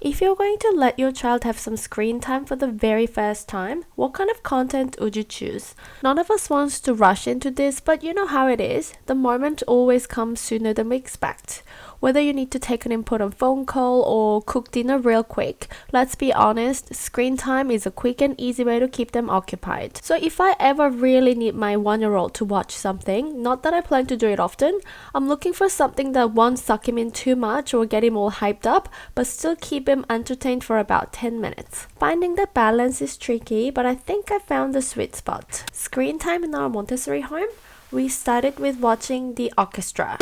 If you're going to let your child have some screen time for the very first time, what kind of content would you choose? None of us wants to rush into this, but you know how it is. The moment always comes sooner than we expect. Whether you need to take an important phone call or cook dinner real quick, let's be honest, screen time is a quick and easy way to keep them occupied. So if I ever really need my 1-year-old to watch something, not that I plan to do it often, I'm looking for something that won't suck him in too much or get him all hyped up, but still keep him entertained for about 10 minutes. Finding that balance is tricky, but I think I found the sweet spot. Screen time in our Montessori home? We started with watching the orchestra.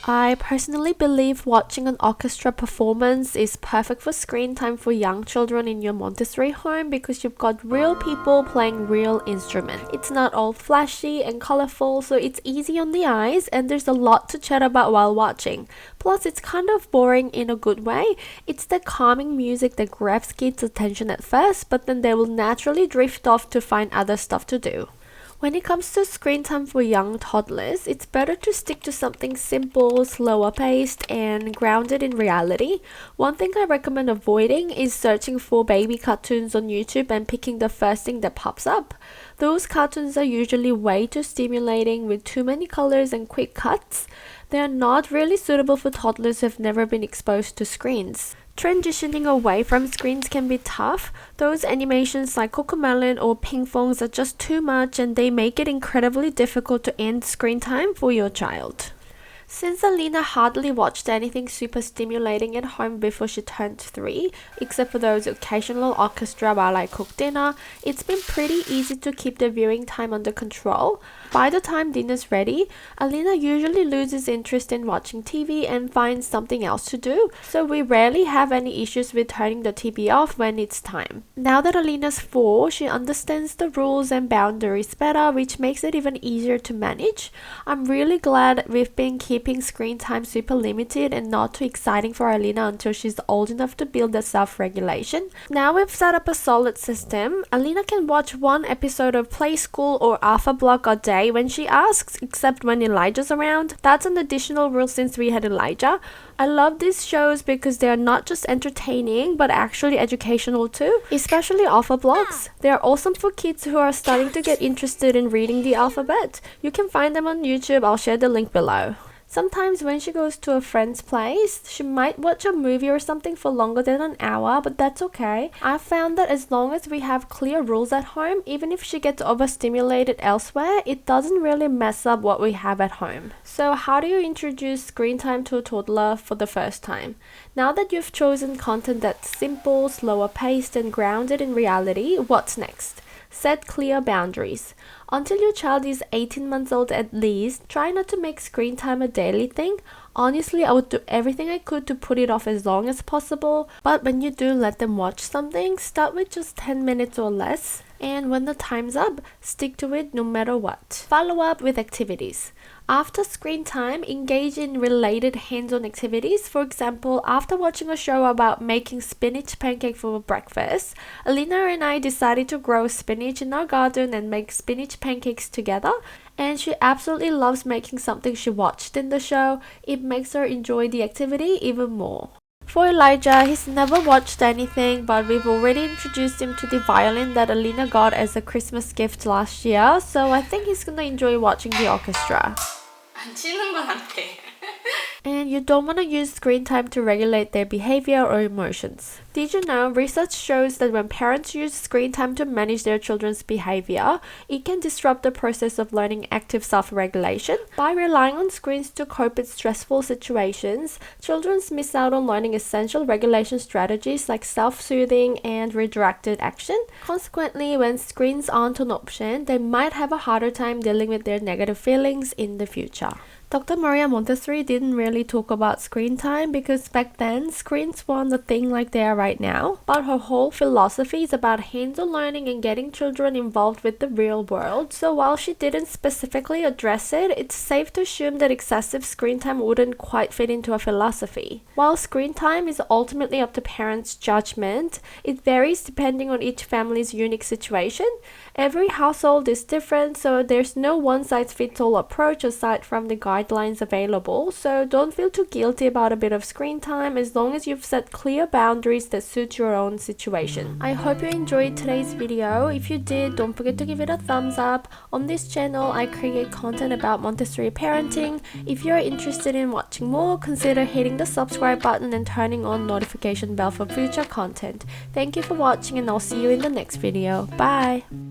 I personally believe watching an orchestra performance is perfect for screen time for young children in your Montessori home because you've got real people playing real instruments. It's not all flashy and colorful, so it's easy on the eyes and there's a lot to chat about while watching. Plus, it's kind of boring in a good way. It's the calming music that grabs kids' attention at first, but then they will naturally drift off to find other stuff to do. When it comes to screen time for young toddlers, it's better to stick to something simple, slower paced, and grounded in reality. One thing I recommend avoiding is searching for baby cartoons on YouTube and picking the first thing that pops up. Those cartoons are usually way too stimulating with too many colors and quick cuts. They are not really suitable for toddlers who have never been exposed to screens. Transitioning away from screens can be tough. Those animations like Cocomelon or Ping Fongs are just too much and they make it incredibly difficult to end screen time for your child. Since Alina hardly watched anything super stimulating at home before she turned 3, except for those occasional orchestra while I cook dinner, it's been pretty easy to keep the viewing time under control. By the time dinner's ready, Alina usually loses interest in watching TV and finds something else to do, so we rarely have any issues with turning the TV off when it's time. Now that Alina's 4, she understands the rules and boundaries better, which makes it even easier to manage. I'm really glad we've been keeping screen time super limited and not too exciting for Alina until she's old enough to build the self-regulation. Now we've set up a solid system. Alina can watch one episode of Play School or Alpha Block a day when she asks, except when Elijah's around. That's an additional rule since we had Elijah. I love these shows because they are not just entertaining but actually educational too, especially alpha blocks. They are awesome for kids who are starting to get interested in reading the alphabet. You can find them on YouTube. I'll share the link below. Sometimes when she goes to a friend's place, she might watch a movie or something for longer than an hour, but that's okay. I've found that as long as we have clear rules at home, even if she gets overstimulated elsewhere, it doesn't really mess up what we have at home. So how do you introduce screen time to a toddler for the first time? Now that you've chosen content that's simple, slower paced, and grounded in reality, what's next? Set clear boundaries. Until your child is 18 months old at least, try not to make screen time a daily thing. Honestly, I would do everything I could to put it off as long as possible, but when you do let them watch something, start with just 10 minutes or less. And when the time's up, stick to it no matter what. Follow up with activities. After screen time, engage in related hands-on activities. For example, after watching a show about making spinach pancake for breakfast, Alina and I decided to grow spinach in our garden and make spinach pancakes together. And she absolutely loves making something she watched in the show. It makes her enjoy the activity even more. For Elijah, he's never watched anything, but we've already introduced him to the violin that Alina got as a Christmas gift last year, so I think he's gonna enjoy watching the orchestra. 안 치는 건 안 돼. And you don't want to use screen time to regulate their behavior or emotions. Did you know research shows that when parents use screen time to manage their children's behavior, it can disrupt the process of learning active self-regulation? By relying on screens to cope with stressful situations, children miss out on learning essential regulation strategies like self-soothing and redirected action. Consequently, when screens aren't an option, they might have a harder time dealing with their negative feelings in the future. Dr. Maria Montessori didn't really talk about screen time because back then, screens weren't a thing like they are right now. But her whole philosophy is about hands-on learning and getting children involved with the real world. So while she didn't specifically address it, it's safe to assume that excessive screen time wouldn't quite fit into her philosophy. While screen time is ultimately up to parents' judgment, it varies depending on each family's unique situation. Every household is different, so there's no one-size-fits-all approach aside from the guidelines guidelines available, so don't feel too guilty about a bit of screen time as long as you've set clear boundaries that suit your own situation. I hope you enjoyed today's video. If you did, don't forget to give it a thumbs up. On this channel, I create content about Montessori parenting. If you're interested in watching more, consider hitting the subscribe button and turning on notification bell for future content. Thank you for watching, and I'll see you in the next video. Bye!